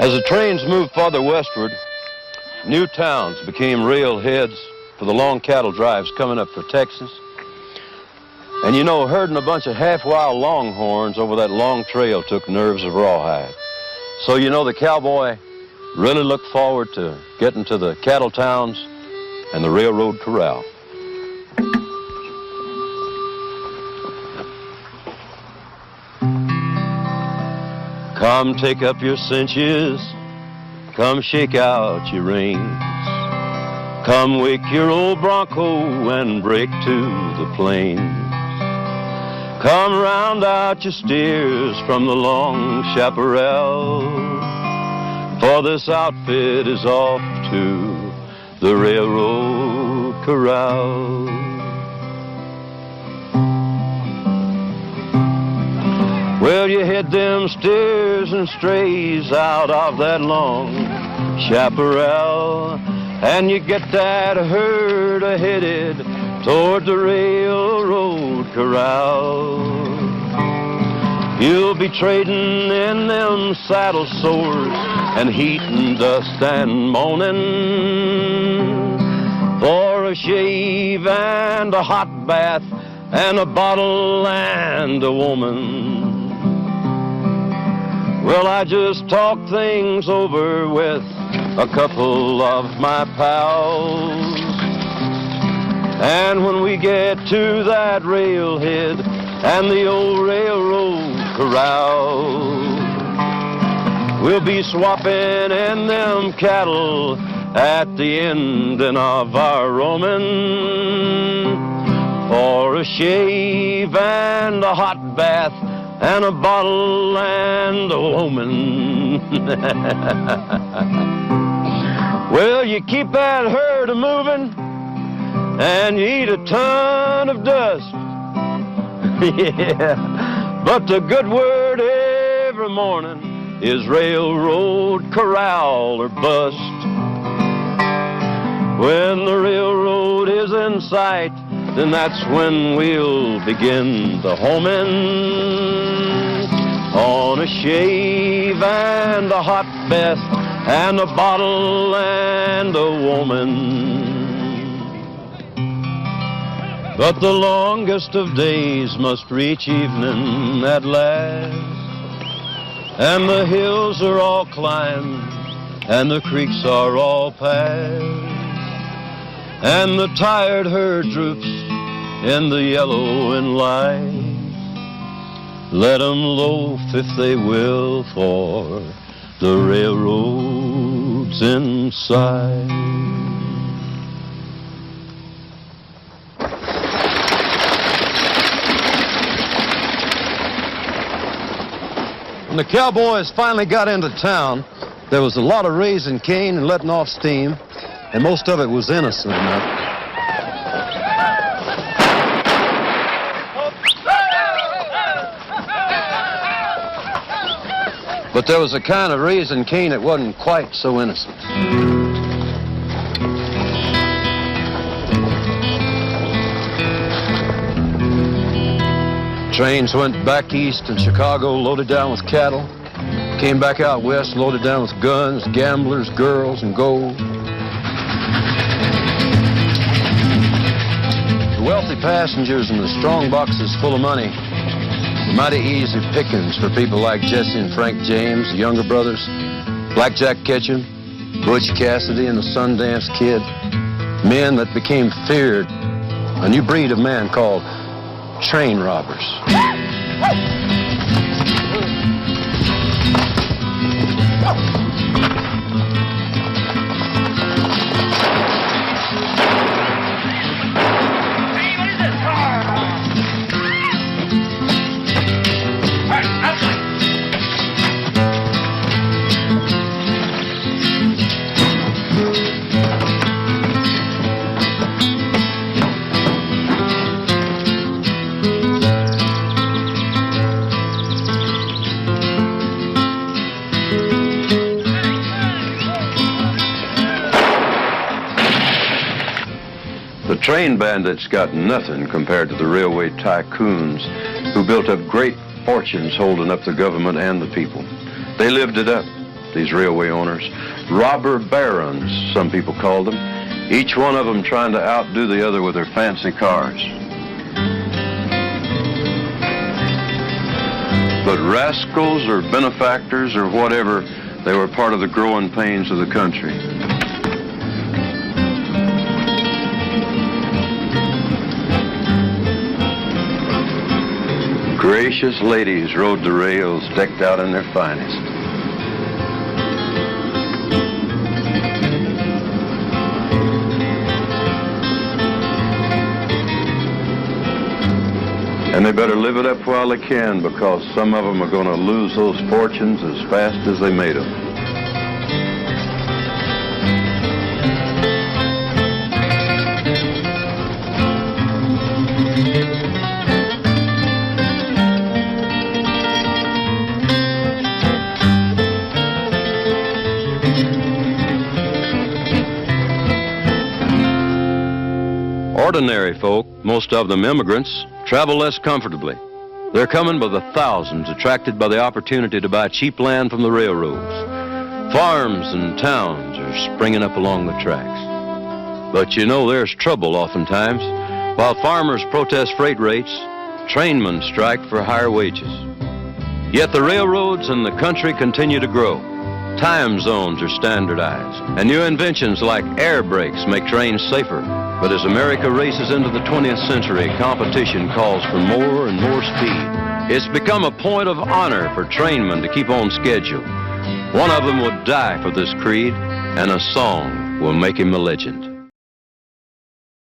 As the trains moved farther westward, new towns became railheads for the long cattle drives coming up for Texas. And you know, herding a bunch of half-wild longhorns over that long trail took nerves of rawhide. So you know, the cowboy really looked forward to getting to the cattle towns and the railroad corral. Come take up your cinches, come shake out your reins, come wake your old bronco and break to the plains. Come round out your steers from the long chaparral, for this outfit is off to the railroad corral. Well, you hit them steers and strays out of that long chaparral, and you get that herd headed toward the railroad corral. You'll be trading in them saddle sores and heat and dust and moaning for a shave and a hot bath and a bottle and a woman. Well, I just talked things over with a couple of my pals, and when we get to that railhead and the old railroad corral, we'll be swapping in them cattle at the ending of our roaming for a shave and a hot bath and a bottle and a woman. Well, you keep that herd a-moving and you eat a ton of dust. Yeah, but the good word every morning is railroad corral or bust. When the railroad is in sight, then that's when we'll begin the homing on a shave and a hot bath and a bottle and a woman. But the longest of days must reach evening at last, and the hills are all climbed and the creeks are all passed, and the tired herd droops in the yellowing light. Let 'em loaf if they will, for the railroad's inside. When the cowboys finally got into town, there was a lot of raising cane and letting off steam, and most of it was innocent enough. But there was a kind of raising cane that wasn't quite so innocent. Trains went back east in Chicago, loaded down with cattle. Came back out west, loaded down with guns, gamblers, girls, and gold. The wealthy passengers and the strong boxes full of money were mighty easy pickings for people like Jesse and Frank James, the younger brothers, Blackjack Ketchum, Butch Cassidy, and the Sundance Kid. Men that became feared, a new breed of man called train robbers. The train bandits got nothing compared to the railway tycoons who built up great fortunes holding up the government and the people. They lived it up. these railway owners. Robber barons, some people called them. Each one of them trying to outdo the other with their fancy cars. But rascals or benefactors or whatever, they were part of the growing pains of the country. Gracious ladies rode the rails decked out in their finest. And they better live it up while they can, because some of them are going to lose those fortunes as fast as they made them. Ordinary folk, most of them immigrants, travel less comfortably. They're coming by the thousands, attracted by the opportunity to buy cheap land from the railroads. Farms and towns are springing up along the tracks. But you know, there's trouble oftentimes. While farmers protest freight rates, trainmen strike for higher wages. Yet the railroads and the country continue to grow. Time zones are standardized, and new inventions like air brakes make trains safer. But as America races into the 20th century, competition calls for more and more speed. It's become a point of honor for trainmen to keep on schedule. One of them would die for this creed, and a song will make him a legend.